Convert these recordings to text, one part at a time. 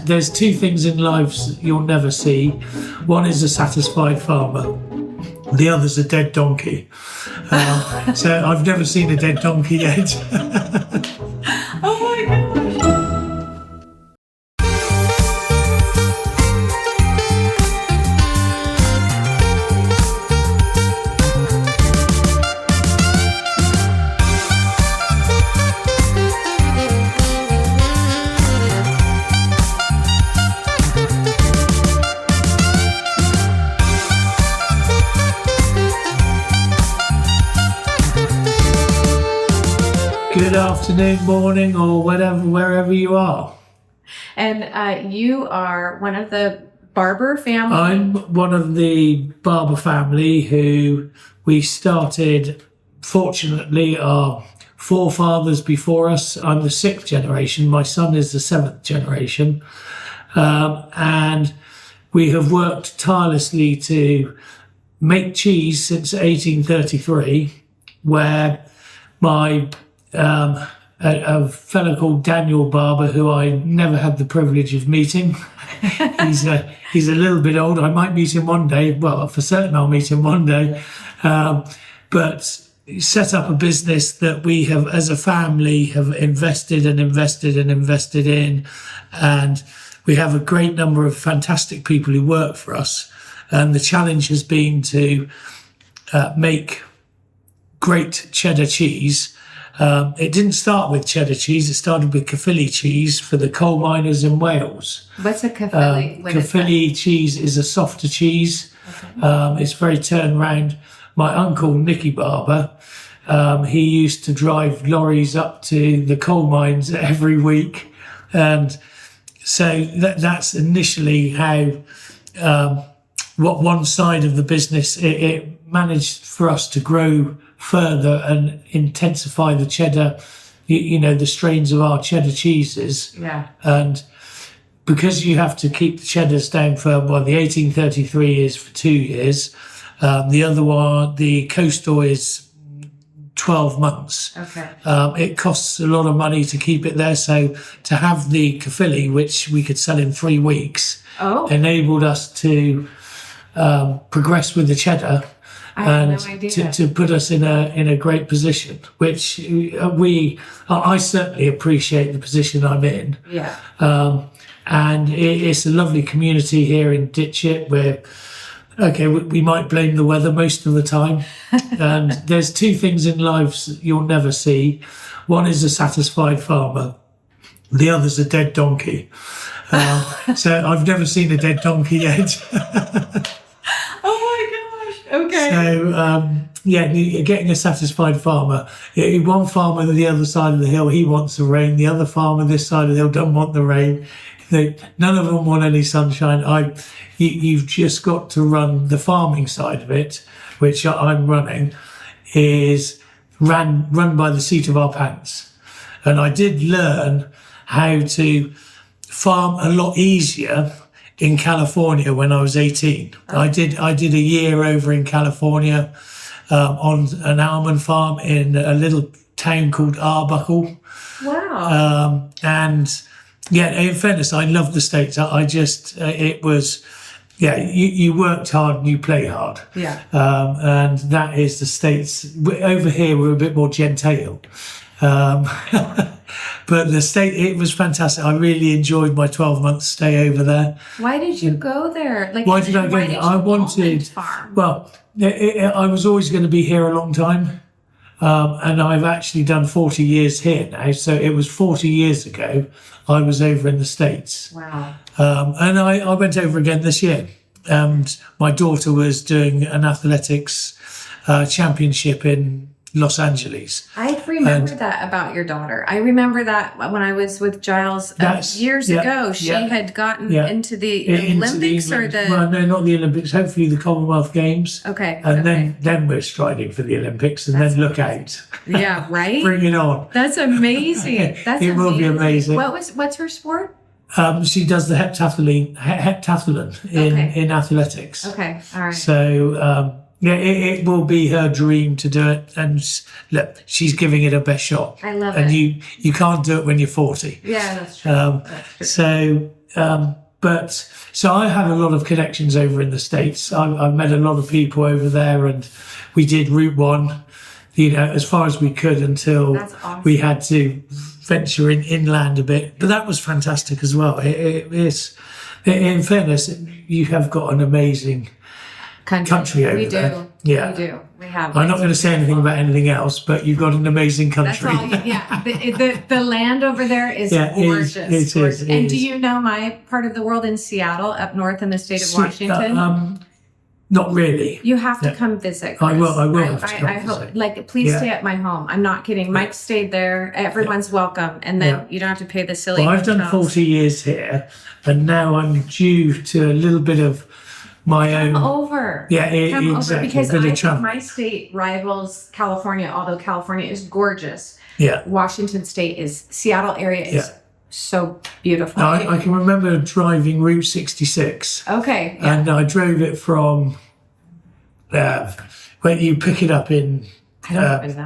There's two things in life you'll never see. One is a satisfied farmer. The other's a dead donkey. So I've never seen a dead donkey yet. Oh my gosh. Good afternoon, morning, or wherever you are. And you are one of the Barber family. I'm one of the Barber family who we started, fortunately, our forefathers before us. I'm the 6th generation. My son is the 7th generation. And we have worked tirelessly to make cheese since 1833, where my a fellow called Daniel Barber, who I never had the privilege of meeting. He's a little bit old. I might meet him one day. Well, for certain I'll meet him one day. But set up a business that we have, as a family, have invested in. And we have a great number of fantastic people who work for us. And the challenge has been to make great cheddar cheese. It didn't start with cheddar cheese. It started with Caerphilly cheese for the coal miners in Wales. What's a Caerphilly? Caerphilly cheese is a softer cheese. Okay. It's very turned round. My uncle, Nicky Barber, he used to drive lorries up to the coal mines every week. And so that's initially how what one side of the business, it managed for us to grow further and intensify the cheddar, the strains of our cheddar cheeses. Yeah. And because you have to keep the cheddars down for, well, the 1833 is for 2 years. The other one, the coastal, is 12 months. Okay. It costs a lot of money to keep it there. So to have the Caerphilly, which we could sell in 3 weeks, enabled us to progress with the cheddar. And to put us in a great position, which I certainly appreciate the position I'm in. Yeah. And it's a lovely community here in Ditchit where, we might blame the weather most of the time. And there's two things in life you'll never see. One is a satisfied farmer. The other's a dead donkey. So I've never seen a dead donkey yet. Okay. So, getting a satisfied farmer. One farmer on the other side of the hill, he wants the rain. The other farmer this side of the hill don't want the rain. None of them want any sunshine. You've just got to run the farming side of it, which I'm running, is run by the seat of our pants. And I did learn how to farm a lot easier in California when I was 18. I did a year over in California on an almond farm in a little town called Arbuckle. Wow. And in fairness, I love the States. It was, you worked hard and you play hard. Yeah. And that is the States. Over here, we're a bit more genteel. But it was fantastic. I really enjoyed my 12-month stay over there. Why did you go there? Why did I go there? I wanted, well, I was always going to be here a long time. And I've actually done 40 years here now. So it was 40 years ago I was over in the States. Wow. And I went over again this year. And my daughter was doing an athletics championship in Los Angeles. I remember that about your daughter. I remember that when I was with Giles years ago. She had gotten into the Olympics or the... Well, no, not the Olympics. Hopefully the Commonwealth Games. Okay. And then we're striding for the Olympics, and then look out. Yeah, right? Bring it on. That's amazing. It will be amazing. What's her sport? She does the heptathlon in athletics. Okay, all right. So... it will be her dream to do it, and look, she's giving it her best shot. I love and it. you can't do it when you're 40. Yeah, that's true. So But so I have a lot of connections over in the States. I've met a lot of people over there, and we did Route 1, as far as we could until we had to venture inland a bit. But that was fantastic as well. It's, in fairness, you have got an amazing country over there. Yeah, we do. We have. I'm not going to say anything about anything else, but you've got an amazing country. That's all. The land over there is gorgeous. It is. And do you know my part of the world in Seattle, up north in the state of Washington? Not really. You have to come visit, Chris. I will have to come visit. Please stay at my home. I'm not kidding. Mike stayed there. Everyone's welcome. And then you don't have to pay the silly I've done 40 years here, and now I'm due to a little bit of my own. Come over. Yeah, exactly. Because I think my state rivals California, although California is gorgeous. Yeah. Washington State Seattle area is so beautiful. I can remember driving Route 66. Okay. Yeah. And I drove it from where you pick it up in. I don't even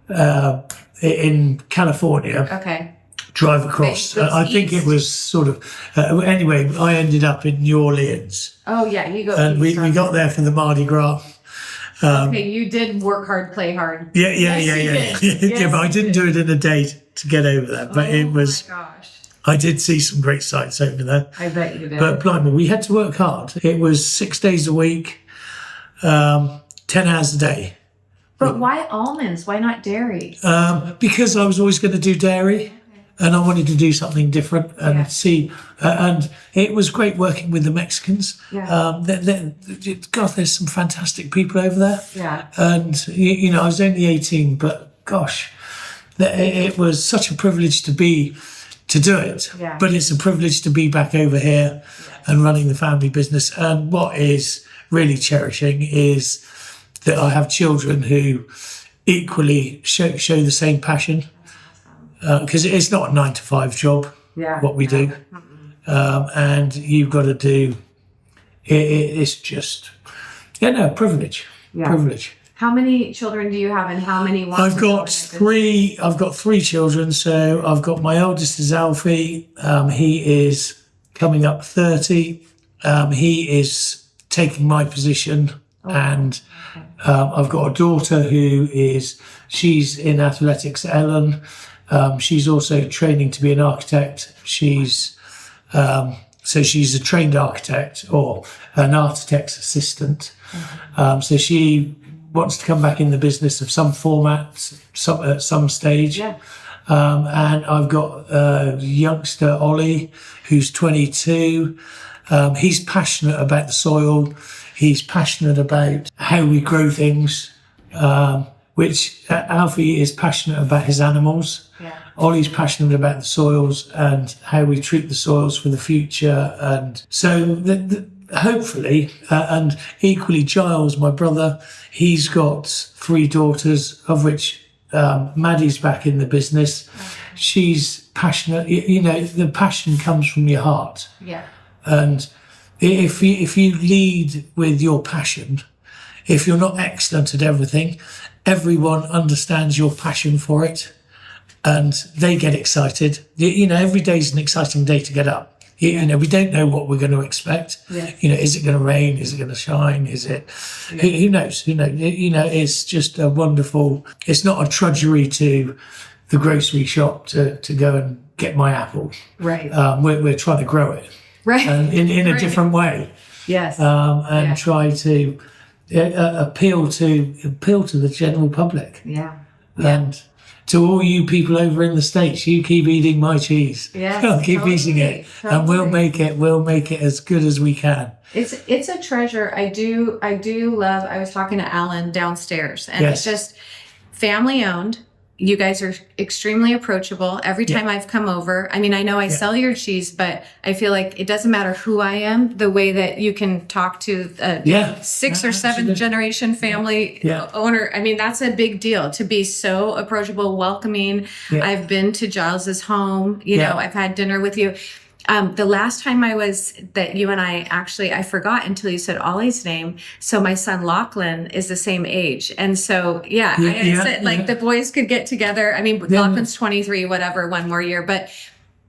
know. In California. Okay. Drive across. I think it was sort of. Anyway, I ended up in New Orleans. Oh yeah, you go. And we got there for the Mardi Gras. Okay, you did work hard, play hard. Yeah. But I didn't do it in a day to get over there. But it was. Oh my gosh. I did see some great sights over there. I bet you did. But blimey, we had to work hard. It was 6 days a week, 10 hours a day. But why almonds? Why not dairy? Because I was always going to do dairy. And I wanted to do something different and see. And it was great working with the Mexicans. Yeah. God, there's some fantastic people over there. Yeah. And, I was only 18, but gosh, it was such a privilege to do it. Yeah. But it's a privilege to be back over here and running the family business. And what is really cherishing is that I have children who equally show the same passion. Because it's not a 9-to-5 job, what we do. And you've got to do, it's just, privilege. Yeah. Privilege. How many children do you have and how many I've got three children. So I've got my eldest is Alfie. He is coming up 30. He is taking my position. And I've got a daughter she's in athletics at Ellen. She's also training to be an architect. She's a trained architect or an architect's assistant. So she wants to come back in the business of some format, at some stage. Yeah. And I've got a youngster, Ollie, who's 22. He's passionate about the soil. He's passionate about how we grow things. Which Alfie is passionate about his animals. Yeah. Ollie's passionate about the soils and how we treat the soils for the future. And so hopefully, and equally Giles, my brother, he's got 3 daughters, of which Maddie's back in the business. Okay. She's passionate. The passion comes from your heart. Yeah. And if you lead with your passion, if you're not excellent at everything, everyone understands your passion for it and they get excited. Every day is an exciting day to get up. We don't know what we're going to expect. Yeah. Is it going to rain? Is it going to shine? Is it? Yeah. Who knows? It's just a wonderful, it's not a trudgery to the grocery shop to go and get my apple. Right. We're trying to grow it. Right. In a different way. Yes. Try to appeal to the general public. Yeah. And to all you people over in the States, you keep eating my cheese. Yeah. I'll keep eating it. Totally. And we'll make it as good as we can. It's a treasure. I do love, I was talking to Alan downstairs, and it's just family owned. You guys are extremely approachable every time I've come over. I mean, I know I sell your cheese, but I feel like it doesn't matter who I am, the way that you can talk to a 6 or 7 generation family owner. I mean, that's a big deal to be so approachable, welcoming. Yeah. I've been to Giles's home. I've had dinner with you. The last time that you and I forgot until you said Ollie's name. So my son Lachlan is the same age. And so, the boys could get together. I mean, Lachlan's 23, whatever, one more year, but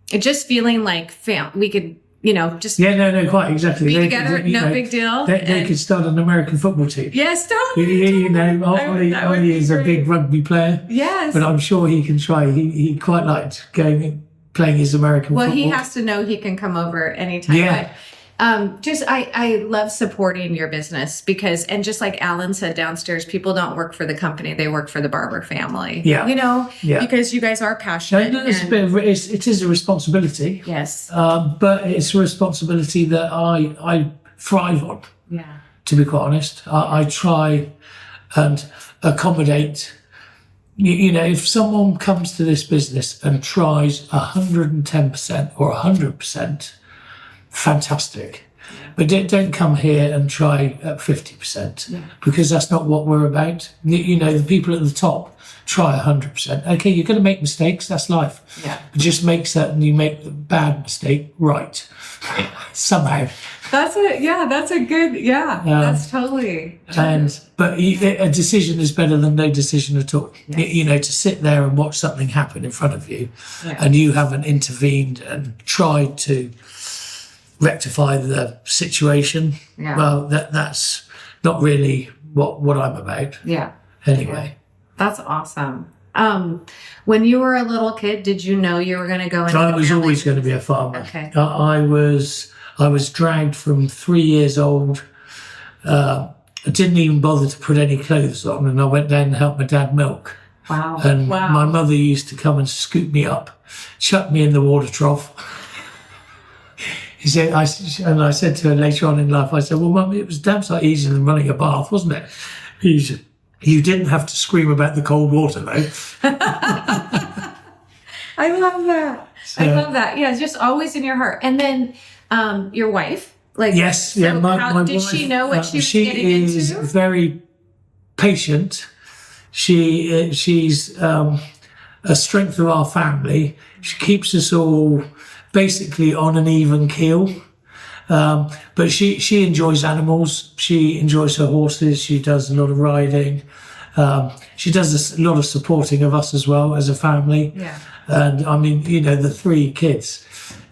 just feeling like we could just no, quite exactly. be together, big deal. They could start an American football team. Yes, totally. Ollie is a big rugby player. Yes. But I'm sure he can try. He quite liked playing his American football. Well, he has to know he can come over anytime. Yeah. But, I love supporting your business because, and just like Alan said downstairs, people don't work for the company, they work for the Barber family. Yeah. Because you guys are passionate. It is a responsibility. Yes. But it's a responsibility that I thrive on. Yeah. To be quite honest, I try and accommodate. If someone comes to this business and tries 110% or 100%, fantastic. But don't come here and try at 50%, because that's not what we're about. The people at the top try 100%. Okay, you're going to make mistakes. That's life. Yeah. But just make certain you make the bad mistake right somehow. That's it. Yeah, that's a good. Yeah, that's totally. But a decision is better than no decision at all. Yes. To sit there and watch something happen in front of you, and you haven't intervened and tried to rectify the situation. Yeah. Well, that's not really what I'm about. Yeah. Anyway. That's awesome. When you were a little kid, did you know you were going to go into I was always going to be a farmer. Okay. I was dragged from 3 years old. I didn't even bother to put any clothes on, and I went down and helped my dad milk. Wow. And my mother used to come and scoop me up, chuck me in the water trough. I said to her later on in life, I said, well, Mum, it was damn sight easier than running a bath, wasn't it? You didn't have to scream about the cold water, though. I love that. I love that. Yeah, it's just always in your heart. And then your wife, yes, my wife. Did she know what she was getting into? She is very patient. She's a strength of our family. She keeps us all basically on an even keel. But she enjoys animals. She enjoys her horses. She does a lot of riding. She does a lot of supporting of us as well as a family. Yeah. And I mean, the 3 kids.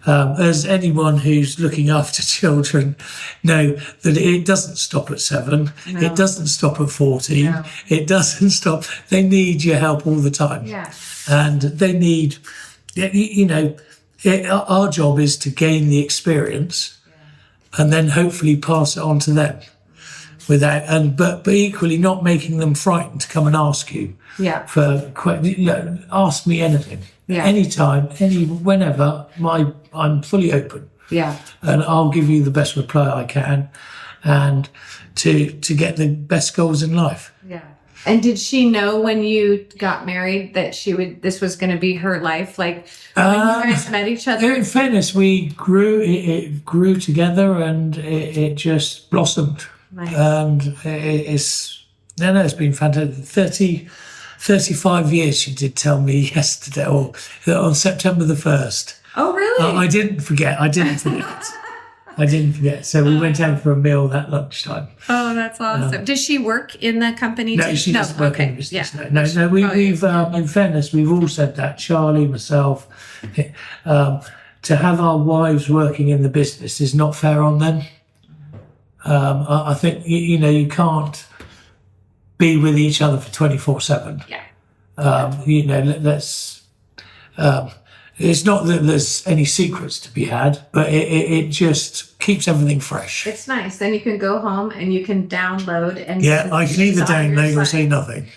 As anyone who's looking after children know, that it doesn't stop at 7. No. It doesn't stop at 14. No. It doesn't stop. They need your help all the time. Yeah. And they need, our job is to gain the experience and then hopefully pass it on to them but equally not making them frightened to come and ask you. Yeah. Ask me anything. Yeah. Anytime, whenever. I'm fully open. Yeah. And I'll give you the best reply I can, and to get the best goals in life. Yeah. And did she know when you got married that this was going to be her life? Like when you guys met each other? In fairness, it grew together, and it just blossomed. Nice. And it's been fantastic. 35 years, she did tell me yesterday, or on September the 1st. Oh, really? I didn't forget. So we went out for a meal that lunchtime. Oh, that's awesome. Does she work in the company too? No, she doesn't work in business. Yeah. No. We've in fairness, we've all said that. Charlie, myself, to have our wives working in the business is not fair on them. I think you can't be with each other for 24/7. Yeah. It's not that there's any secrets to be had, but it just keeps everything fresh. It's nice. Then you can go home and you can download and I can either download or say nothing.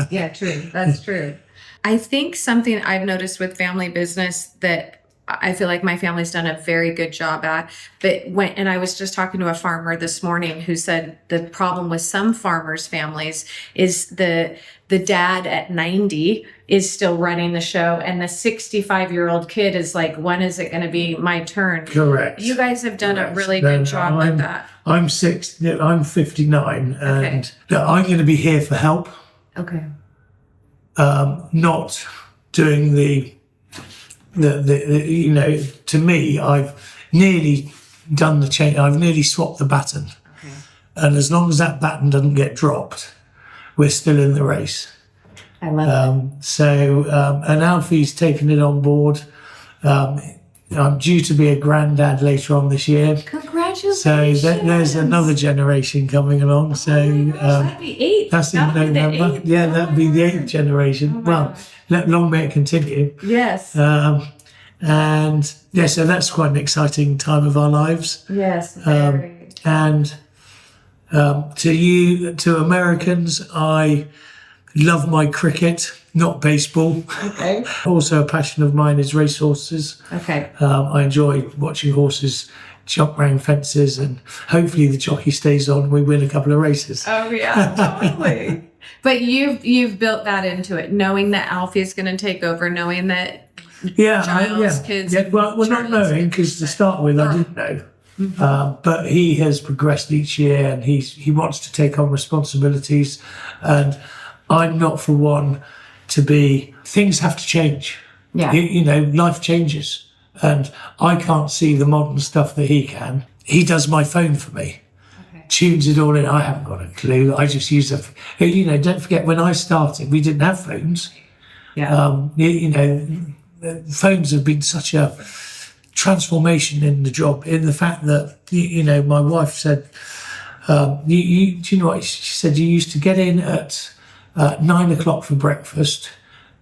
Yeah, true. That's true. I think something I've noticed with family business that I feel like my family's done a very good job at. And I was just talking to a farmer this morning who said the problem with some farmers' families is the dad at 90 is still running the show, and the 65-year-old kid is like, when is it going to be my turn? Correct. You guys have done a really good job with that. I'm 59, and I'm going to be here for help. Okay. Not doing the to me, I've nearly done the change. I've nearly swapped the baton. Okay. And as long as that baton doesn't get dropped, we're still in the race. I love it. And Alfie's taken it on board. I'm due to be a granddad later on this year. Congratulations. So there's another generation coming along. So that'd be 8. that's in November. Yeah, that'd be the 8th generation. Well, long may it continue. Yes. And yeah, so that's quite an exciting time of our lives. Yes. Very. And to Americans, I love my cricket, not baseball. Okay. Also, a passion of mine is racehorses. Okay. I enjoy watching horses jump around fences, and hopefully the jockey stays on. We win a couple of races. Oh yeah, totally. But you've built that into it, knowing that Alfie is going to take over, knowing that kids. Yeah, well, not knowing, because to start with, I didn't know. But he has progressed each year, and he wants to take on responsibilities, and I'm not for one to be. Things have to change. Yeah, life changes, and I can't see the modern stuff that he can. He does my phone for me. Tunes it all in. I haven't got a clue. I just use don't forget, when I started, we didn't have phones. Yeah. Phones have been such a transformation in the job, in the fact that, my wife said, do you know what? She said, you used to get in at 9 o'clock for breakfast,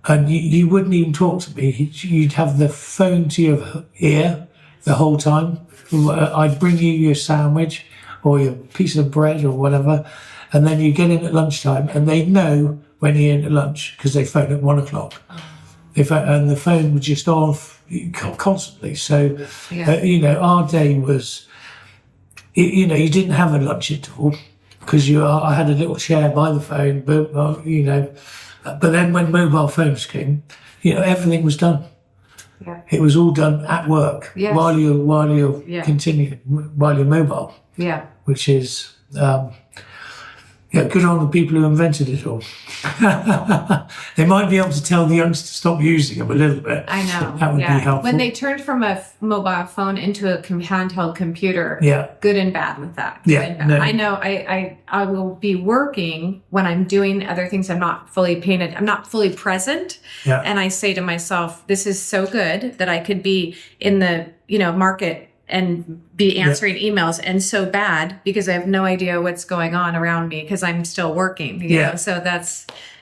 and you wouldn't even talk to me. You'd have the phone to your ear the whole time. I'd bring you your sandwich or your piece of bread or whatever, and then you get in at lunchtime, and they know when you're in at lunch because they phone at 1 o'clock. And the phone was just off constantly. So, our day was, you didn't have a lunch interval because I had a little chair by the phone, but then when mobile phones came, everything was done. Yeah. It was all done at work while you're continuing, while you're mobile. Yeah. Which is, good on the people who invented it all. They might be able to tell the youngsters to stop using them a little bit. I know. That would be helpful. When they turned from a mobile phone into a handheld computer, good and bad with that. No. I know I will be working when I'm doing other things. I'm not fully painted. I'm not fully present. Yeah. And I say to myself, this is so good that I could be in the, market and be answering emails, and so bad because I have no idea what's going on around me because I'm still working. You know? So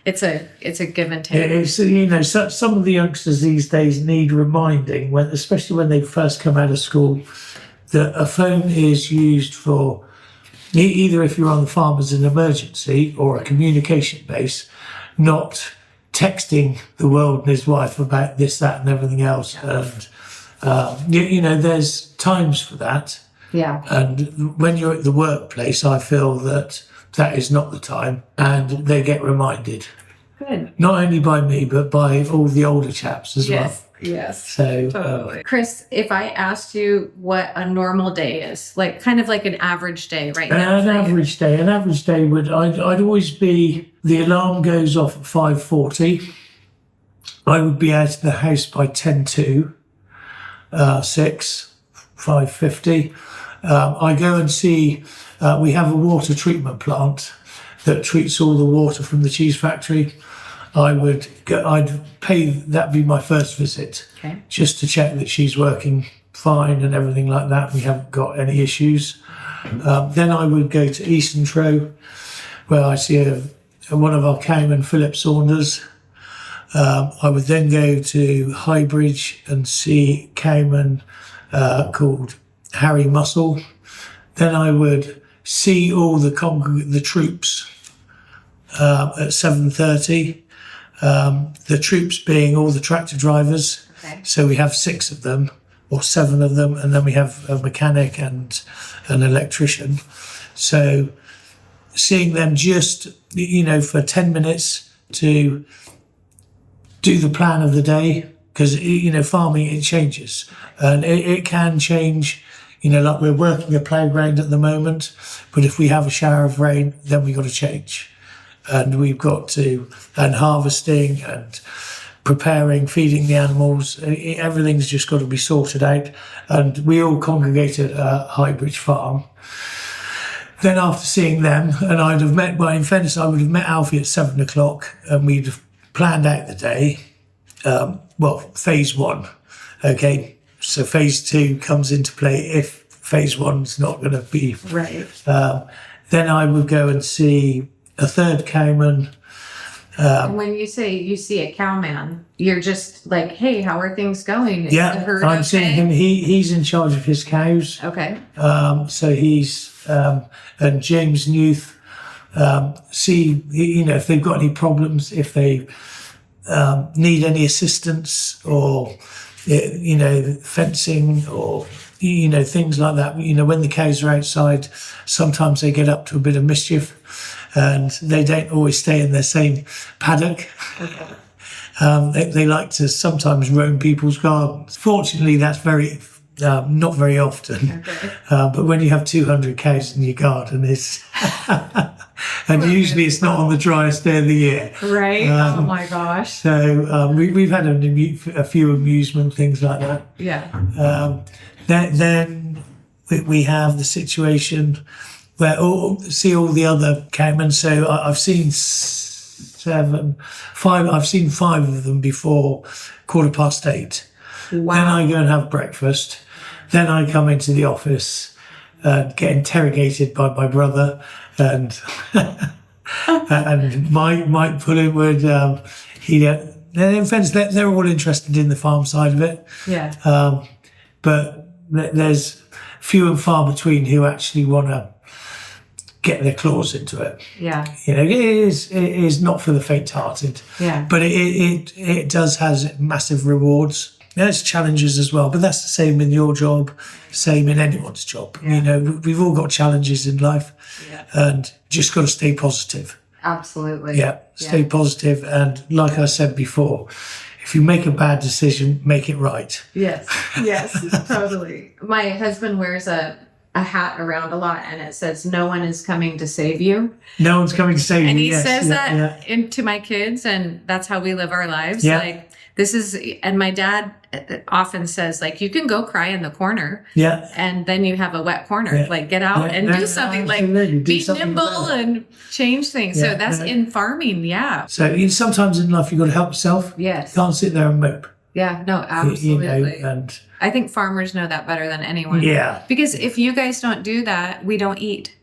it's a give and take. Some of the youngsters these days need reminding, especially when they first come out of school, that a phone is used for either if you're on the farm as an emergency or a communication base, not texting the world and his wife about this, that, and everything else. And there's times for that. Yeah. And when you're at the workplace, I feel that is not the time, and they get reminded. Good. Not only by me, but by all the older chaps as well. Yes. So, totally. Chris, if I asked you what a normal day is, kind of like an average day right now. An average day would, I'd always be, the alarm goes off at 5:40. I would be out of the house by 10:02. 5:50. I go and see, we have a water treatment plant that treats all the water from the cheese factory. I'd pay, that'd be my first visit, just to check that she's working fine and everything like that. We haven't got any issues. Then I would go to Easton, where I see one of our cowmen, Philip Saunders. I would then go to Highbridge and see cowman called Harry Muscle. Then I would see all the troops at 7:30. The troops being all the tractor drivers. So we have 6 of them or 7 of them, and then we have a mechanic and an electrician. So seeing them just, for 10 minutes to do the plan of the day, because farming, it changes, and it can change. Like we're working a playground at the moment, but if we have a shower of rain, then we got to change, and we've got to, and harvesting and preparing, feeding the animals, everything's just got to be sorted out. And we all congregated at Highbridge Farm. Then after seeing them, and I would have met Alfie at 7 o'clock, and we'd have planned out the day. Phase 1, okay. so phase 2 comes into play if phase 1's not going to be right. Then I would go and see a third cowman. And when you say you see a cowman, you're just like, hey, how are things going? Is the herd I'm okay? seeing him. He's in charge of his cows. Okay. So he's and James Newth see, if they've got any problems, if they need any assistance or fencing or things like that. When the cows are outside, sometimes they get up to a bit of mischief, and they don't always stay in their same paddock. Okay. They like to sometimes roam people's gardens. Fortunately, that's not very often. Okay. But when you have 200 cows in your garden, it's and usually it's not on the driest day of the year. Right. Oh my gosh. So we've had a few amusement things like that. Yeah. Then we have the situation where see all the other cowmen. So I've seen 5. I've seen 5 of them before 8:15. Wow. Then I go and have breakfast. Then I come into the office and get interrogated by my brother and and Mike Pullingwood. In fairness, they're all interested in the farm side of it. Yeah. But there's few and far between who actually want to get their claws into it. Yeah. It is not for the faint-hearted. Yeah. But it does has massive rewards. There's challenges as well, but that's the same in your job, same in anyone's job. Yeah. We've all got challenges in life, and just got to stay positive. Absolutely. Yeah, stay positive. And like I said before, if you make a bad decision, make it right. Yes. Yes. Totally. My husband wears a hat around a lot, and it says, "No one is coming to save you." No one's coming to save you. And he says that into my kids, and that's how we live our lives. Yeah. Like this is, and my dad often says, like, you can go cry in the corner. Yeah. And then you have a wet corner. Yeah. Like get out and do something. Like be nimble and change things. Yeah. So that's in farming. Yeah. So sometimes in life you've got to help yourself. Yes. You can't sit there and mope. Yeah. No, absolutely. And I think farmers know that better than anyone. Yeah. Because if you guys don't do that, we don't eat.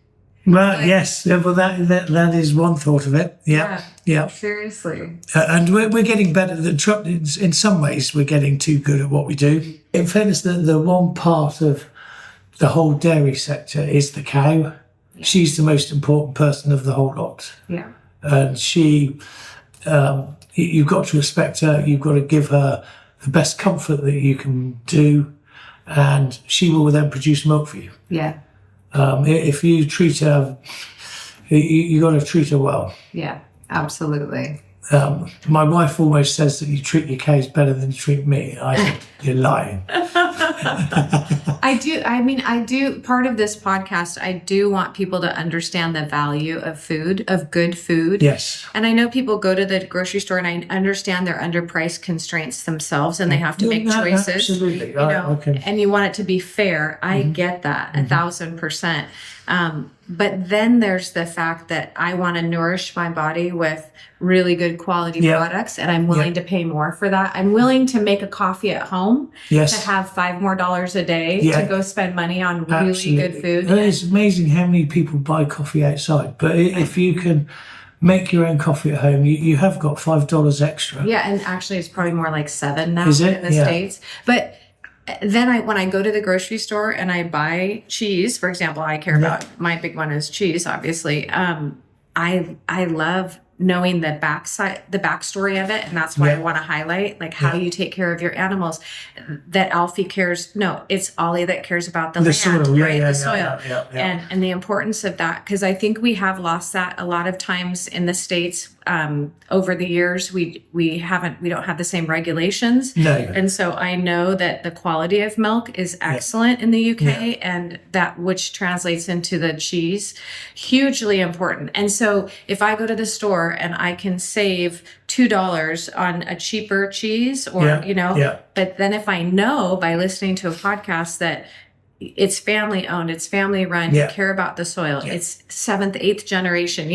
Well, yes. Well, that is one thought of it. Yeah. Seriously. And we're getting better. In some ways, we're getting too good at what we do. In fairness, the one part of the whole dairy sector is the cow. Yeah. She's the most important person of the whole lot. Yeah. And she, you've got to respect her. You've got to give her the best comfort that you can do, and she will then produce milk for you. Yeah. If you treat her, you got to treat her well. Yeah, absolutely. My wife almost says that you treat your cows better than you treat me. I think you're lying. I do. Part of this podcast, I do want people to understand the value of food, of good food. Yes. And I know people go to the grocery store, and I understand they're under price constraints themselves, and they have to make choices. Absolutely. And you want it to be fair. I get that 1,000%. But then there's the fact that I want to nourish my body with really good quality products, and I'm willing to pay more for that. I'm willing to make a coffee at home to have $5 more a day to go spend money on really good food. It's amazing how many people buy coffee outside, but if you can make your own coffee at home, you have got $5 extra. Yeah, and actually it's probably more like $7 now in the States. But then when I go to the grocery store and I buy cheese, for example, I care about, my big one is cheese, obviously. I love knowing the backstory of it. And that's why I want to highlight like how you take care of your animals, that Alfie cares. No, it's Ollie that cares about the land, soil. the soil. And the importance of that. Cause I think we have lost that a lot of times in the States. Over the years, we don't have the same regulations. No. And so I know that the quality of milk is excellent in the UK, and that which translates into the cheese, hugely important. And so if I go to the store and I can save $2 on a cheaper cheese but then if I know by listening to a podcast that it's family owned, it's family run, you care about the soil, it's 7th, 8th generation,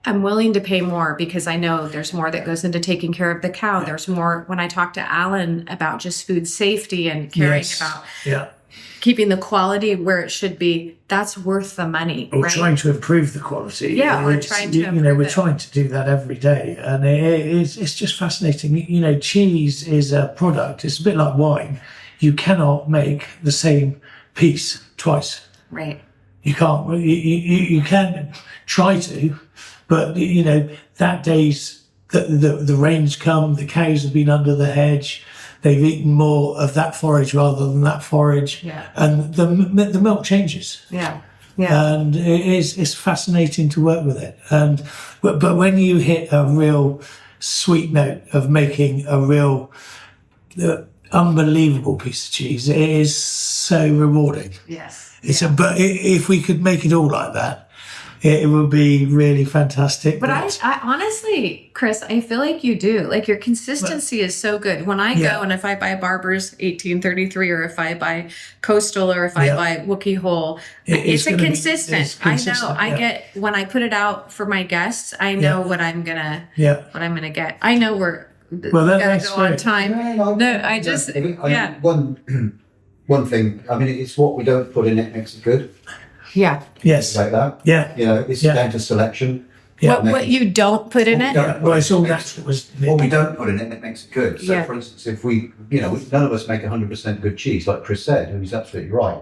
I'm willing to pay more because I know there's more that goes into taking care of the cow. There's more when I talk to Alan about just food safety and caring about keeping the quality where it should be. That's worth the money. Or trying to improve the quality. Yeah, we're trying to improve we're trying to do that every day. And it's just fascinating. Cheese is a product. It's a bit like wine. You cannot make the same piece twice. Right. You can't. You can try to, but that day's the rains come. The cows have been under the hedge. They've eaten more of that forage rather than that forage, and the milk changes. Yeah. And it's fascinating to work with it. But when you hit a real sweet note of making a real unbelievable piece of cheese, it is so rewarding. Yes. But if we could make it all like that, it would be really fantastic. But I honestly, Chris, I feel like you do. Like your consistency is so good. When I go and if I buy Barber's 1833 or if I buy Coastal or if I buy Wookie Whole, it's a consistent. I know. I get when I put it out for my guests, I know what I'm gonna get. I know we're gotta go on time. No, I just One thing, I mean, it's what we don't put in it makes it good. Yeah. Yes. Like that. Yeah. It's down to selection. Yeah. What you don't put in it? Well, it's all natural. What we don't put in it makes it good. So, for instance, if we, none of us make 100% good cheese, like Chris said, and he's absolutely right.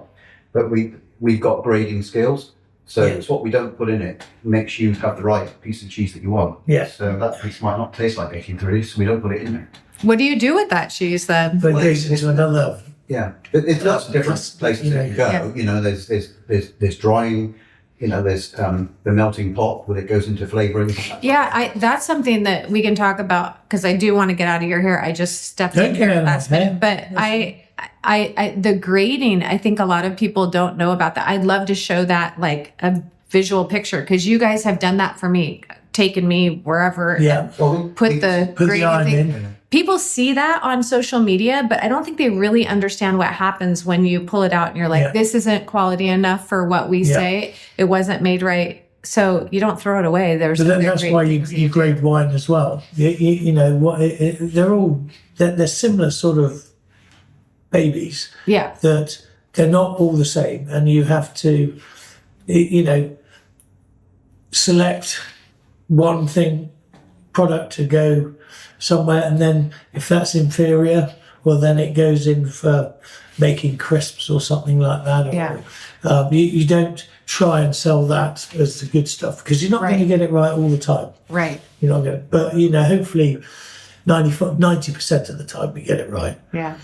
But we've got grading skills. So it's what we don't put in it makes you have the right piece of cheese that you want. Yeah. So that piece might not taste like 1830, so we don't put it in there. What do you do with that cheese then? But there's another. Yeah, it's lots of different places that you go. There's drying. There's the melting pot where it goes into flavoring. Yeah, that's something that we can talk about because I do want to get out of your hair. I just stepped in here last minute, but I the grading. I think a lot of people don't know about that. I'd love to show that like a visual picture because you guys have done that for me, taken me wherever. Yeah, and put the iron thing. in. People see that on social media, but I don't think they really understand what happens when you pull it out and you're like, this isn't quality enough for what we say. It wasn't made right. So you don't throw it away. That's why you grade wine as well. They're similar sort of babies. Yeah. That they're not all the same. And you have to, select one product to go somewhere, and then if that's inferior, well, then it goes in for making crisps or something like that. You don't try and sell that as the good stuff because you're not going to get it right all the time. Right. You're not going to, but hopefully 90% of the time we get it right. Yeah.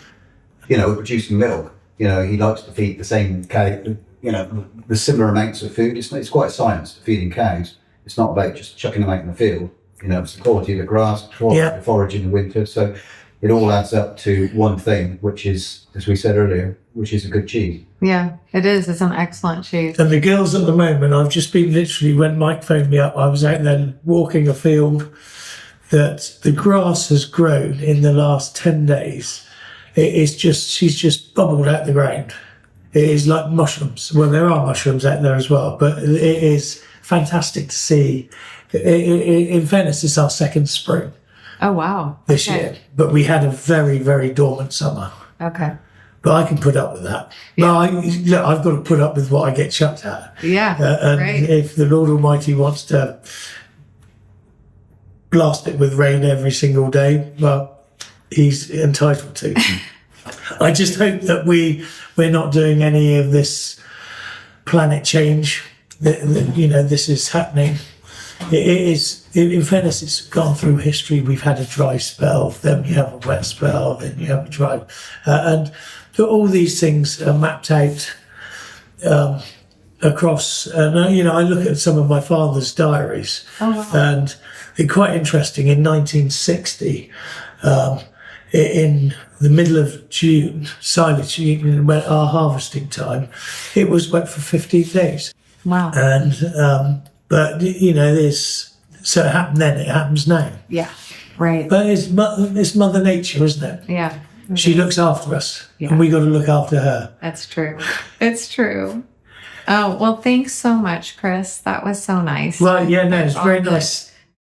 We're producing milk. He likes to feed the same cow, the similar amounts of food. It's quite a science to feeding cows. It's not about just chucking them out in the field. It's the quality of the grass, quality of the forage in the winter. So it all adds up to one thing, which is, as we said earlier, which is a good cheese. Yeah, it is. It's an excellent cheese. And the girls at the moment, I've just been literally, when Mike phoned me up, I was out there walking a field that the grass has grown in the last 10 days. She's just bubbled out the ground. It is like mushrooms. Well, there are mushrooms out there as well, but it is fantastic to see. In fairness, it's our second spring. Oh, wow. This year. But we had a very, very dormant summer. Okay. But I can put up with that. Yeah. I've got to put up with what I get chucked at. Yeah. And if the Lord Almighty wants to blast it with rain every single day, well, he's entitled to. I just hope that we're not doing any of this planet change. This is happening. It is, in fairness, it's gone through history. We've had a dry spell, then you have a wet spell, then you have a dry, and all these things are mapped out across. And I look at some of my father's diaries, and it's quite interesting. In 1960, in the middle of June, silage, when our harvesting time, it was wet for 15 days. Wow. And but so it happened then, it happens now. Yeah, right. But it's Mother Nature, isn't it? Yeah. She looks after us, and we got to look after her. That's true. It's true. Oh, well, thanks so much, Chris. That was so nice. Well, yeah, no, it's very nice